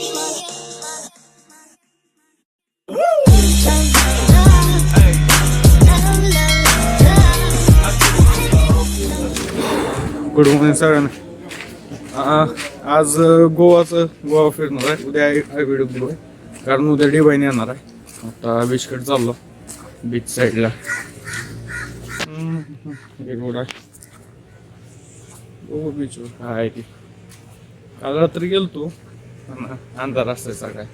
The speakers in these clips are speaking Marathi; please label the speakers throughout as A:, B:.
A: गुड मॉर्निंग सगळ्यांना. आज गोवा फिरणार आहे. उद्या व्हिडिओ आहे कारण उद्या डिवाईन येणार आहे. आता बीचकडे चाललो, बीच साईडला रोड आहे. हो बीच आहे की काल रात्री गेलतो, अंधार असायचा काय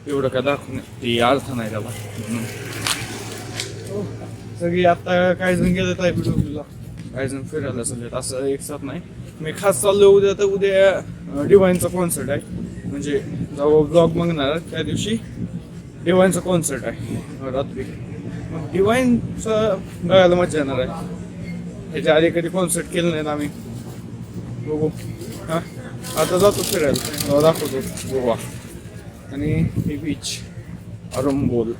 A: एवढं काय दाखवून ती अर्थ नाही त्याला. सगळी आता काही जण गेलेत आहे व्हिडिओला, काही जण फिरायला चाललेत. असं एक साथ नाही. मी खास चाललो उद्या, तर उद्या डिवाईनचा कॉन्सर्ट आहे. म्हणजे जेव्हा ब्लॉग बघणार त्या दिवशी डिवाईनचा कॉन्सर्ट आहे रात्री. डिवाईनचं बघायला मजा येणार आहे. ह्याच्या आधी कधी कॉन्सर्ट केलं नाहीत आम्ही. बघू. हा आता जातो फिरायला, दाखवतो गोवा आणि हे बीच अरंबोल.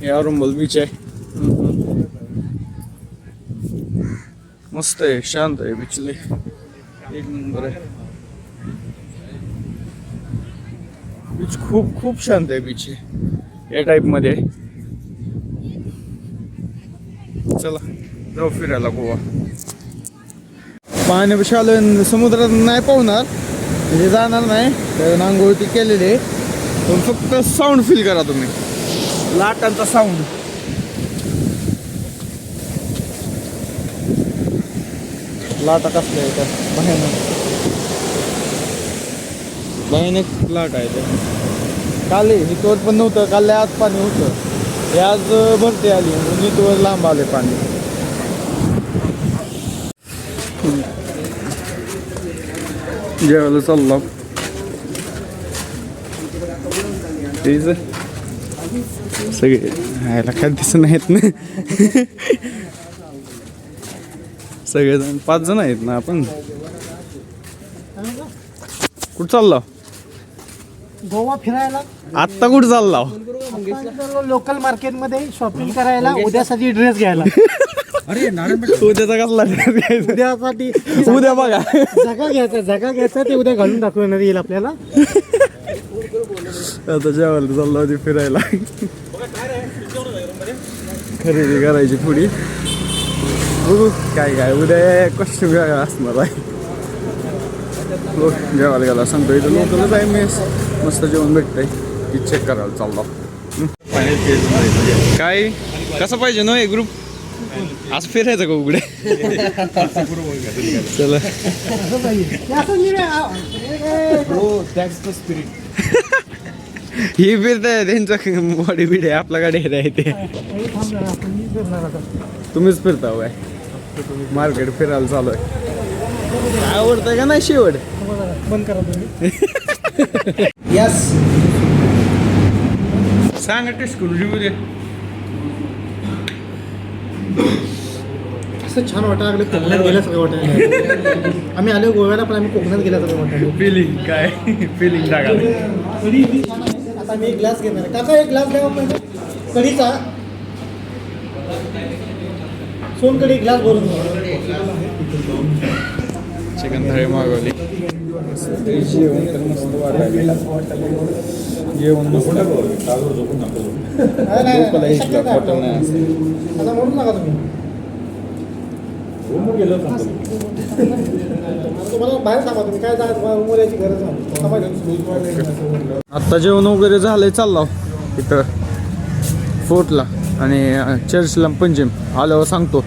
A: हे अरंबोल बीच आहे. मस्त आहे, शांत आहे बीचले, एक नंबर आहे बीच. खूप खूप शांत आहे बीच या टाइप मध्ये. चला जाऊ फिरायला गोवा. पाण्यापाशी आलो, समुद्रात नाही पाहणार म्हणजे जाणार नाही, तर आंघोळी केलेली आहे. पण फक्त साऊंड फील करा तुम्ही, लाटांचा साऊंड. लाटा कसल्या आहे त्या भयानक लाट आहे त्या. काल नितवर पण नव्हतं, काल आज पाणी होतं, हे आज भरती आली, नितवर लांब आले पाणी. जेवायला चाललो सगळे ह्याला काय दिसत नाहीत ना. सगळेजण 5 जण आहेत ना आपण. कुठं चाललो?
B: गोवा फिरायला.
A: आत्ता कुठं चाललो?
B: लोकल मार्केट मध्ये शॉपिंग करायला, उद्यासाठी ड्रेस घ्यायला.
A: अरे उद्याचा कसला ड्रेस घ्यायचा?
B: उद्यासाठी
A: उद्या बघा
B: जगा घ्यायचा ते उद्या घालून दाखवणार येईल आपल्याला.
A: आता जेवायला चाललो होती फिरायला, खरेदी करायची थोडी. बघू काय काय उद्या कॉस्ट्यूम वेगळा असणार आहे. जेवायला गेला सांगतो, इथं लोकलच आहे मेस, मस्त जेवण भेटतंय, ती चेक करायला चाललो. काय कसं पाहिजे ना हे ग्रुप आज फिरायचं का उघडे? चला ही फिरताय त्यांचं बॉडी बिडी, आपला गाडी आहे ते. तुम्हीच फिरता काय? मार्केट फिरायला चालू आहे. काय आवडतंय का नाही शेवट?
B: बंद करा तुम्ही.
A: यस सांगा टेस्ट करून रिव्ह्यू दे.
B: असं छान वाटायला लागलं, कोकणात गेल्यासारखं वाटायला. आम्ही आलो गोव्याला, पण आम्ही कोकणात गेल्यासारखं वाटायला.
A: फिलिंग काय फिलिंग टाकायला.
B: कढी छान आहे. आता मी एक ग्लास घेणार आहे. काका एक ग्लास द्यावा पाहिजे कढीचा. सोनकढी ग्लास भरून.
A: चिकन थाळी मागवली. जेवण तर मस्त वाटायला. जेवण मस्त
B: आता म्हणून नका तुम्ही. तुम्हाला बाहेर थांबा, तुम्ही काय जायचं रूमवर यायची गरज नाही.
A: आत्ता जेवण वगैरे झालंय, चाललो इथं फोर्टला आणि चर्चला पंजिम आल्यावर सांगतो.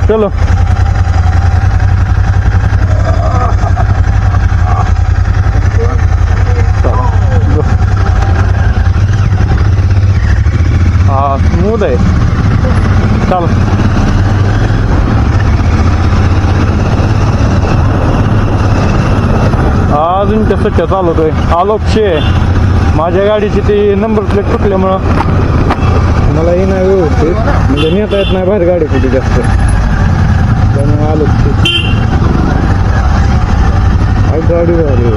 A: चलो हा स्मूथ आहे. चल अजून कसं काय चालवतोय. आलोकशे माझ्या गाडीची ती नंबर प्लेट तुटल्यामुळं मला हे नाही व्यवस्थित, म्हणजे नेता येत नाही बाहेर गाडी कुठे जास्त, त्यामुळे आलोकशे गाडी झाली.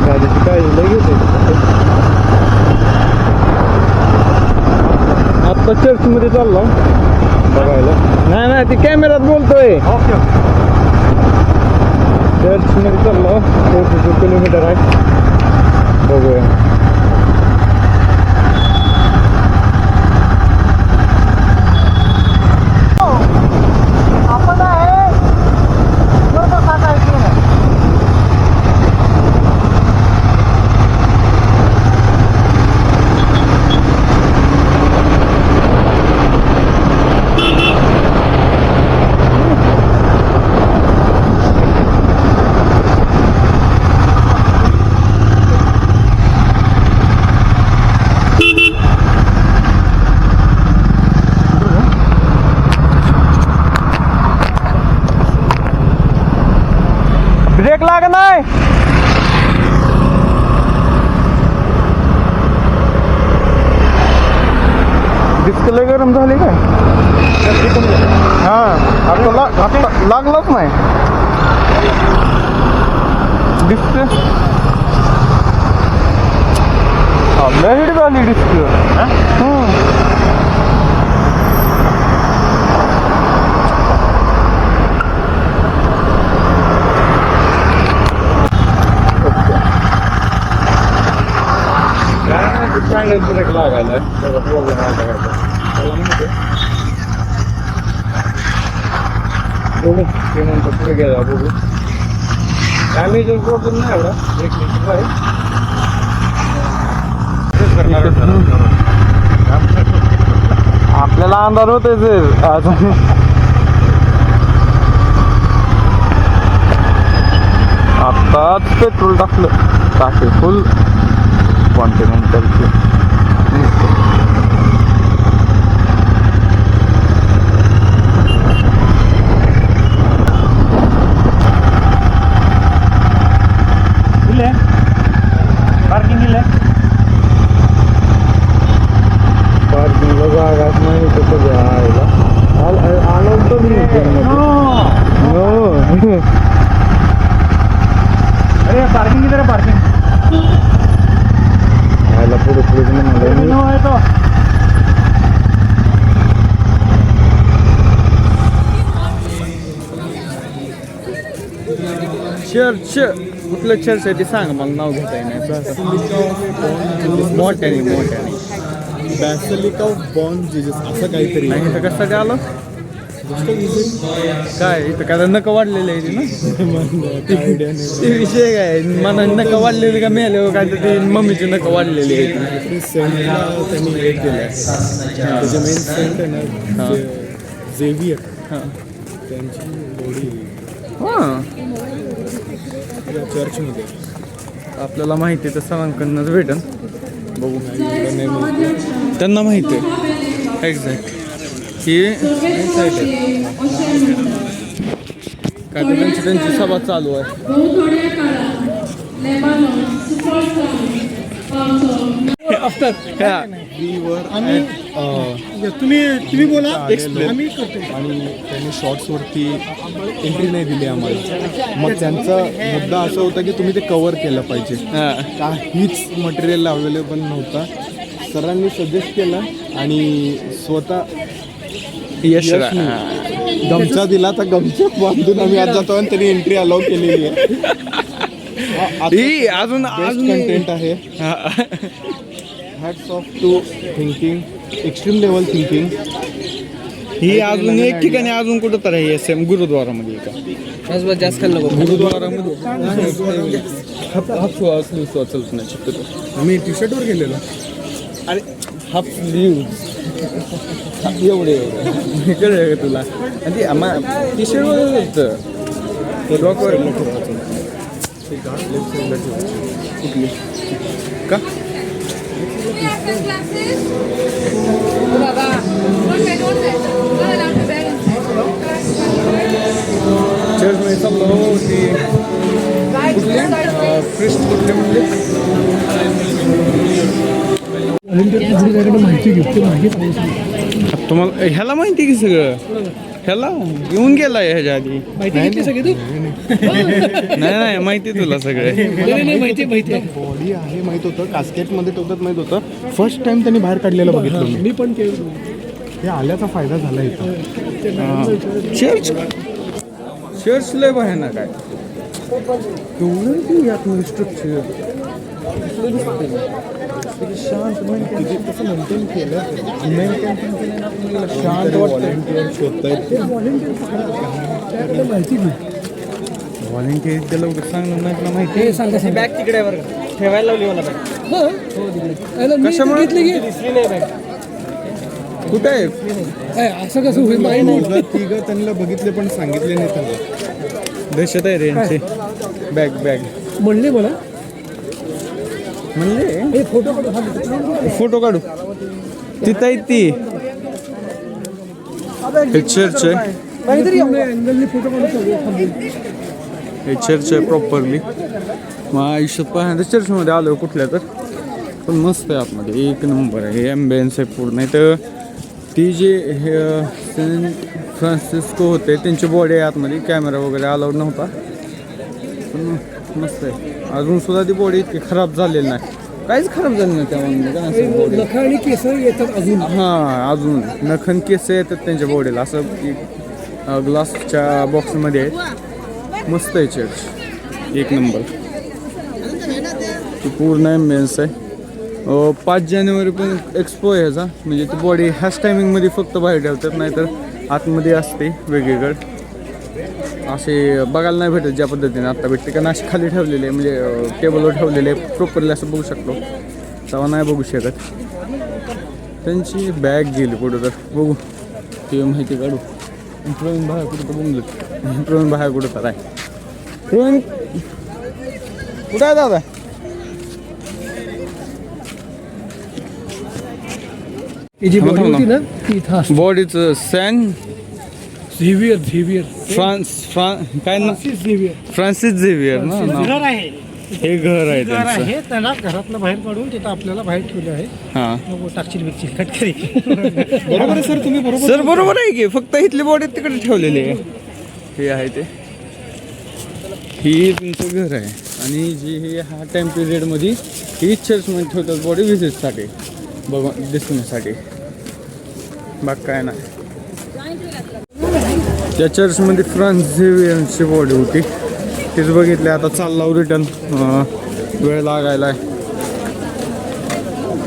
A: गाडीची काळजी लगेच चर्चमध्ये चाललो बघायला. नाही ती कॅमेरात बोलतोय. चर्चमध्ये चाललो. 42 किलोमीटर आहे. बघूया. ब्रेक लाग नाही. डिस्क लय गरम झाली काय? हा आता लागलंच नाही डिस्क. लय हिट झाली डिस्क. फायनल ब्रेक लागायला प्रॉब्लेम आला. बघू ते नंतर पुढे गेला. बघू डॅमेज प्रॉब्लेम नाही एवढा. आपल्याला अंधार होतोय सर अजून. आत्ताच पेट्रोल टाकलं. टाके फुल कॉन्टिनेंटलचे. पार्किंगला जागाच नाही तर सगळं आलं होतं मी.
B: अरे पार्किंग इधर पार्किंग
A: यायला पुढे म्हणाला. चर्च कुठलं चर्च आहे ते सांग मला. नाव घेता येणार. मोठ्याने
B: बॅसिलिका ऑफ बॉर्न जीजस असं काहीतरी.
A: आणि इथं कशासाठी आलं काय? इथं काय नका वाढलेलं आहे ना. ते विषय काय मला नका वाढलेले का मिळाले काय तर ते मम्मीचे नका वाढलेले आहेत.
B: सेंटला त्यांनी हे केलं. त्याचे मेन सेंट आहे ना झेवियर. त्यांची बॉडी चर्चमध्ये.
A: आपल्याला माहिती आहे तर सरांकडनंच भेटन. बघू त्यांना माहिती आहे एक्झॅक्ट की काय तर त्यांची सभा चालू आहे. आफ्टर
B: तुम्ही बोला. आम्ही करतो. आणि त्यांनी शॉर्ट्सवरती एंट्री नाही दिली आम्हाला. मग त्यांचा मुद्दा असा होता की तुम्ही ते कव्हर केलं पाहिजे. काहीच मटेरियल अवेलेबल नव्हता. सरांनी सजेस्ट केलं आणि स्वतः गमछा दिला. तर गमछा बांधून आम्ही आज जातो आणि त्यांनी एंट्री अलाउ केलेली आहे.
A: अजून
B: कंटेंट आहे. Hats off to thinking extreme level thinking.
A: ही अजून एक ठिकाणी अजून कुठं तर आहे सेम गुरुद्वारामध्ये का जास्त खाल्लं गुरुद्वारामध्ये हाफ चलत नाही शक्यतो.
B: आम्ही टी शर्टवर गेलेलो.
A: अरे हाफ स्लीव एवढे कळलं का तुला? आणि टी शर्ट वगैरे होतं रॉकवर कुठली का चर्च मध्ये चाललो ती ख्रिस्ट कुठले म्हणले
B: माहिती घेतली.
A: तुम्हाला ह्याला माहिती की सगळं ह्याला येऊन गेलाय ह्याच्या आधी.
B: माहिती सगळी तू
A: नाही माहिती तुला सगळे
B: माहिती बॉडी आहे माहित होतं. कास्केटमध्ये ठेवतात माहित होतं. फर्स्ट टाइम त्यांनी बाहेर काढलेलं बघितलं मी पण केलं. हे आल्याचा फायदा झाला इथं.
A: चर्च लय भयानक आहे. केवढं ते आतमध्ये स्ट्रक्चर शांत
B: किती कसं मेंटेन केलं शांत व्हॉलेंटियर शोधतायत ते.
C: माहिती नाही
A: व्हॉलेंटियर त्याला सांगणार नाही तुला माहिती आहे.
C: बॅग तिकडे बरं ठेवायला लावली मला
A: कशामुळे?
C: दिसली नाही बॅग.
A: कुठे आहे?
C: असं कसं होईल
B: तिघं त्यांना बघितले पण सांगितले नाही त्यांना.
A: दहशत आहे रे यांची. बॅग
C: म्हणले मला
A: म्हणले
C: फोटो
A: फोटो काढू. तिथं आहे ती. हे चर्च आहे.
C: अँगलने फोटो काढून
A: हे चर्च आहे प्रॉपरली. मग आयुष्यात पहिल्यांदा चर्चमध्ये आलो कुठल्या तर. पण मस्त आहे आतमध्ये, एक नंबर आहे. हे ॲम्बियन्स आहे पूर्ण. नाही तर ती जे हे सेंट फ्रान्सिस्को होते त्यांची बॉडी आहे आतमध्ये. कॅमेरा वगैरे अलाउड नव्हता. पण मस्त आहे. अजून सुद्धा ती बॉडी इतकी खराब झालेली नाही. काहीच खराब झाली नाही त्यामध्ये. बॉडी
C: नख आणि केस येतात अजून.
A: हां, अजून नखन केस येतात त्यांच्या बॉडीला. असं की ग्लासच्या बॉक्समध्ये आहे. मस्त आहे चर्च, एक नंबर. पूर्ण ॲम्बियन्स आहे. 5 जानेवारी पण एक्सपो आहे ह्याचा. म्हणजे ती बॉडी ह्याच टायमिंगमध्ये फक्त बाहेर ठेवतात, नाहीतर आतमध्ये असते वेगवेगळं. असे बघायला नाही भेटत ज्या पद्धतीने आत्ता भेटते. कारण असे खाली ठेवलेले म्हणजे टेबलवर ठेवलेले प्रॉपरली असं बघू शकतो. तेव्हा नाही बघू शकत. त्यांची बॅग गेली पुढं तर बघू ते माहिती काढू. प्रवीण बाहेर कुठं तर बोंबलं. प्रवीण बाहेर कुठं तर आहे. प्रवीण कुठं आहे दादा?
C: ही जी बॉडी होती ना ती इथं असते.
A: बॉडीचं सॅन
C: झेवियर
A: काय ना, फ्रान्सिस झेवियर ना नाव.
C: घर आहे.
A: हे घर आहे त्यांचं.
C: हे त्याला घरातलं बाहेर काढून तिथं आपल्याला बाहेर ठेवलं आहे.
A: हां
C: मग टाकशील बिकशील कटकरी.
B: बरोबर आहे सर, तुम्ही बरोबर.
A: सर बरोबर आहे की. फक्त इथली बॉडी तिकडे ठेवलेली आहे. हे आहे ते. ही तुमचं घर आहे. आणि जी हे हा टाईम पिरियडमध्ये ही चर्चमध्ये ठेवतात बॉडी व्हिजिटसाठी, बघ दिसण्यासाठी. बाग काय नाही. त्या चर्चमध्ये फ्रान्स झेवियरची बॉडी होती. तीच बघितली. आता चालला रिटर्न. वेळ लागायला आहे.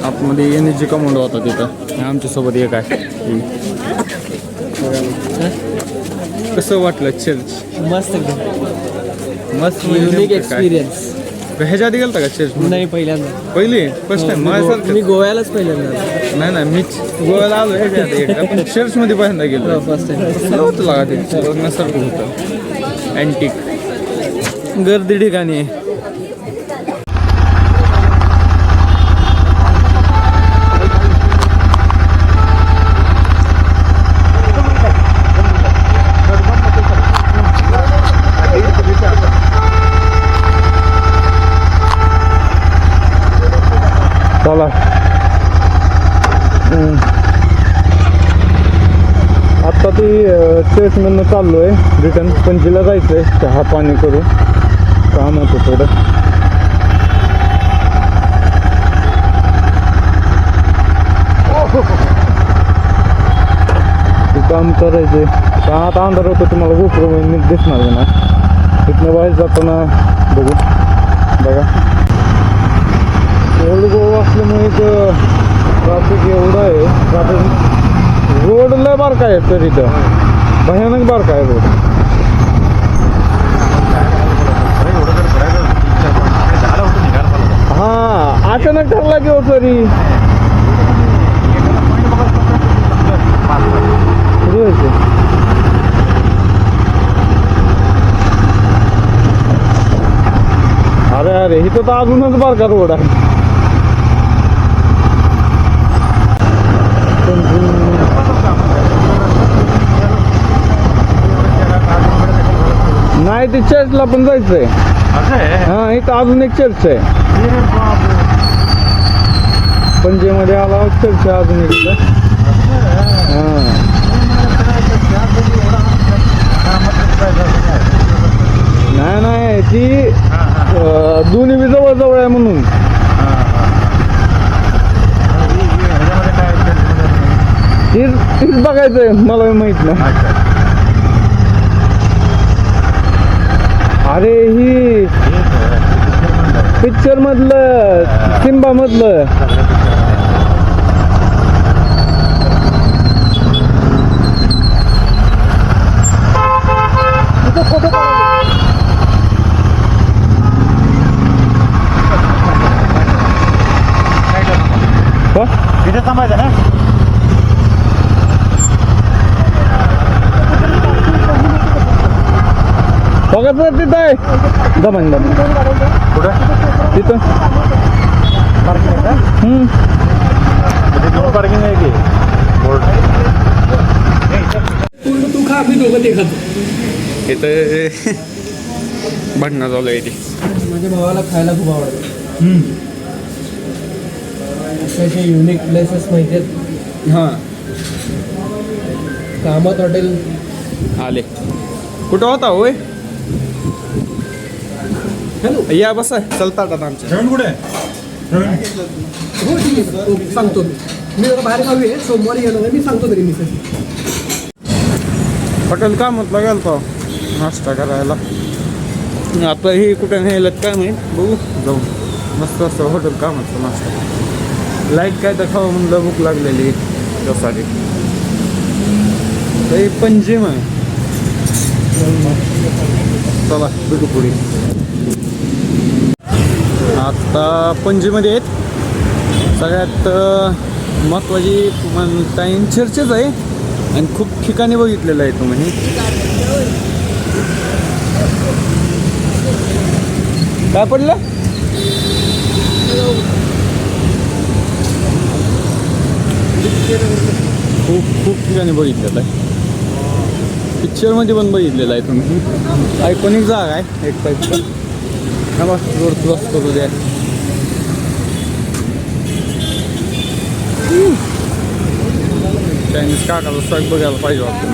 A: आतमध्ये एनर्जी कमांडो होता तिथं. आमच्यासोबत एक आहे. कसं वाटलं चर्च?
C: मस्त
A: मस्त
C: युनिक एक्सपिरियन्स.
A: ह्याच्या आधी गेलता का चर्च?
C: नाही पहिल्यांदा.
A: पहिली फर्स्ट टाइम माझ्यासारखं.
C: मी गोव्यालाच पहिल्यांदा.
A: नाही मी गोव्याला आलो ह्याच्या आधी एकदा. पण चर्चमध्ये पहिल्यांदा गेलो.
C: First time.
A: कसं होतं लागा ते बघण्यासारखं होतं. अँटिक गर्दी ठिकाणी. चला आत्ता ती चर्चमधनं चाललो आहे रिटर्न. पणजीला जायचं आहे. चहा पाणी करू, काम होतं थोडं. ते काम करायचं. आता अंधार होतं, तुम्हाला गोप्रो नीट दिसणार ना. तिथनं बाहेर जाताना बघू. बघा ओल्ड गोवा असल्यामुळे ट्रॅफिक एवढं आहे. ट्रॅफिक रोड लय बारका आहे तर इथं. भयानक बारका आहे रोड. हां अचानक ठरला की हो सरी. अरे इथं तर अजूनच बारका रोड आहे. नाही ते चर्चला पण जायचंय. हा इथं अजून एक चर्च आहे. पणजीमध्ये आला चर्च आहे अजून एक. नाही ती दोन्ही बी जवळ जवळ आहे म्हणून. तीच तीच बघायचंय मला माहित नाही. अरे ही पिक्चर मधलं सिम्बा मधलं
B: तिथे थांबायचं ना.
A: बघत तिथं आहे जमान
B: कुठं
A: तिथं
B: पार्किंग आहे का? पार्किंग आहे की बोर्ड
C: तू खा आम्ही दोघं ते खातो.
A: इथं भांडणं चालू आहे ती.
C: माझ्या भावाला खायला खूप आवडतं. असे युनिक प्लेसेस माहिती आहेत.
A: हां
C: कामत हॉटेल
A: आले. कुठं होता होय?
C: हॅलो.
A: या बसा चलतात आता आमच्या.
B: जेवण कुठे आहे?
C: हो ठीक आहे ओके सांगतो मी जरा बाहेर गावी आहे सोमवारी येणार आहे मी सांगतो तरी मिसेस.
A: हॉटेल कामतला गेलतो नाश्ता करायला. आता हे कुठे नेलं काय माहीत बघू जाऊ. मस्त असं हॉटेल कामतचा नाश्ता. लाईट काय तर खावं म्हणलं भूक लागलेली त्यासाठी. ते पंजिम आहे. चला भेटू पुढे. आता पणजीमध्ये आहेत सगळ्यात महत्त्वाची टाईम चर्चेच आहे आणि खूप ठिकाणी बघितलेलं आहे तुम्ही. काय पडलं? खूप ठिकाणी बघितलेलं आहे. पिक्चरमध्ये पण बघितलेलं आहे तुम्ही. आयकॉनिक जागा आहे एक टाईपचं. हा बस रोड क्रॉस करू द्या. चायनीज काकाचा स्टॉक बघायला पाहिजे वाटतं.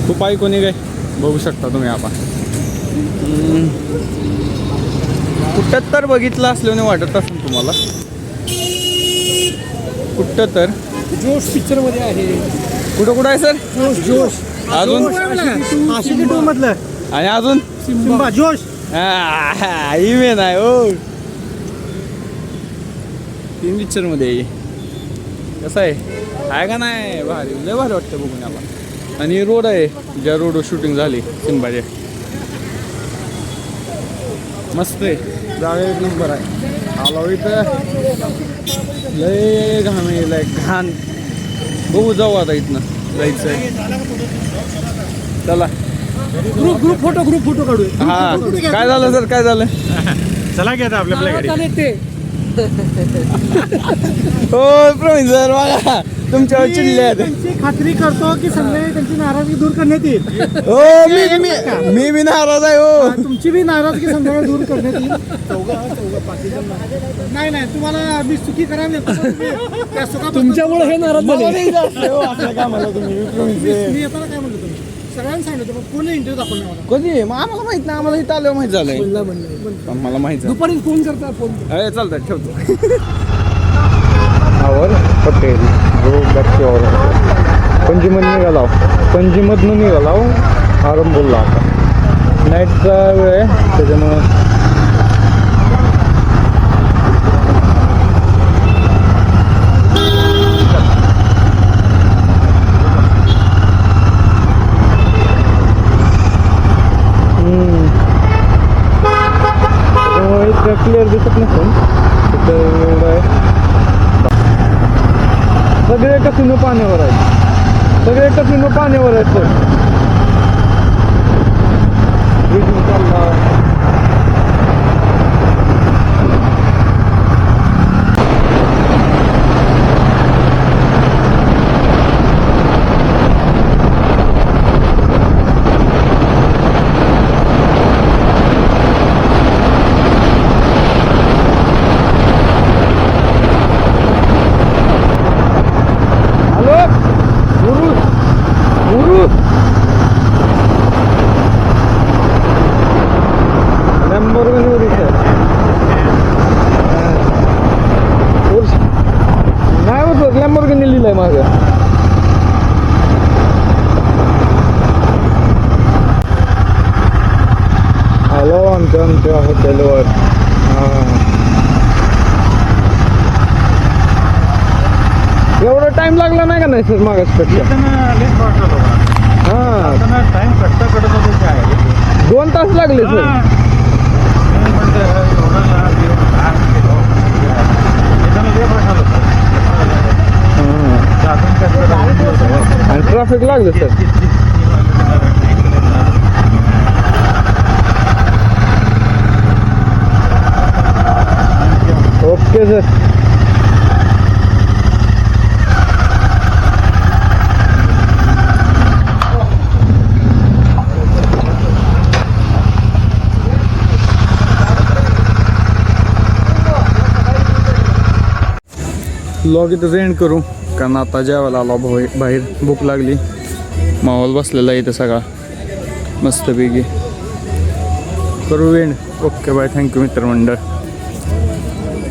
A: खूप आयकॉनिक आहे बघू शकता तुम्ही. आपण कुठं तर बघितलं असल्याने वाटत असेल तुम्हाला. कुठं तर
C: जोश पिक्चरमध्ये आहे.
A: कुठं आहे सर?
C: जोश जोश
A: अजून
C: आशिकी 2 मधलं
A: आणि अजून
C: सिम्बा जोश.
A: इमेन आहे हो. 3 पिक्चरमध्ये आहे. कसं आहे का नाही? भारी लय भारी वाटतं बघून आपण. आणि रोड आहे ज्या रोडवर शूटिंग झाली सिम्बाचे. मस्त आहे जागा एक नंबर आहे. आलो इथं लय घाण लय घाण. बघू जाऊ आता इथनं जायचं आहे. चला
C: ग्रुप फोटो काढू.
A: हा काय झालं सर काय झालं?
B: चला की आता आपल्या घरी.
C: ते
A: हो प्रवीण सर बघा तुमच्यावर चिडले आहेत.
C: त्यांची खात्री करतो की संध्याकाळी त्यांची नाराजगी दूर करण्यात येईल.
A: हो मी बी नाराज आहे हो.
C: तुमची बी नाराजगी संध्याकाळी दूर करण्यात येईल. नाही तुम्हाला मी सुखी करायला तुमच्यामुळे हे नाराज झाले. मी येताना काय म्हणतो तुम्ही सगळ्यांना सांगितलं पण कोणी इंटरव्ह्यू दाखवला मला.
A: कधी मग आम्हाला माहित नाही. आम्हाला इथं आल्यावर माहित झालंय. मला माहित झालं.
C: दुपारी फोन करता फोन.
A: अरे चालतं ठेवतो. आवर हॉटेल पंजीमधनं निघाला आरंभोलला. आता नाईटचा वेळ आहे त्याच्यामुळं क्लिअर दिसत नसेल. तिथं एवढं आहे सगळे कसिनो पाण्यावर आहेत. सगळे कसिनो पाण्यावर आहेत सर. चालला मागे आलो आमच्या हॉटेलवर. एवढा टाइम लागला नाही का नाही सर मागासपेक्षा? हा
C: टाइम कट्टा कडत होतो काय
A: 2 तास लागले सर. आणि ट्रॅफिक लागलं सर. Okay sir. ब्लॉग इथंच एंड करू कारण आता जेवायला आला बाहेर भूक लागली. माहोल बसलेला आहे इथं सगळा मस्तपैकी. करू एंड. Okay bye. थँक्यू मित्रमंडळ.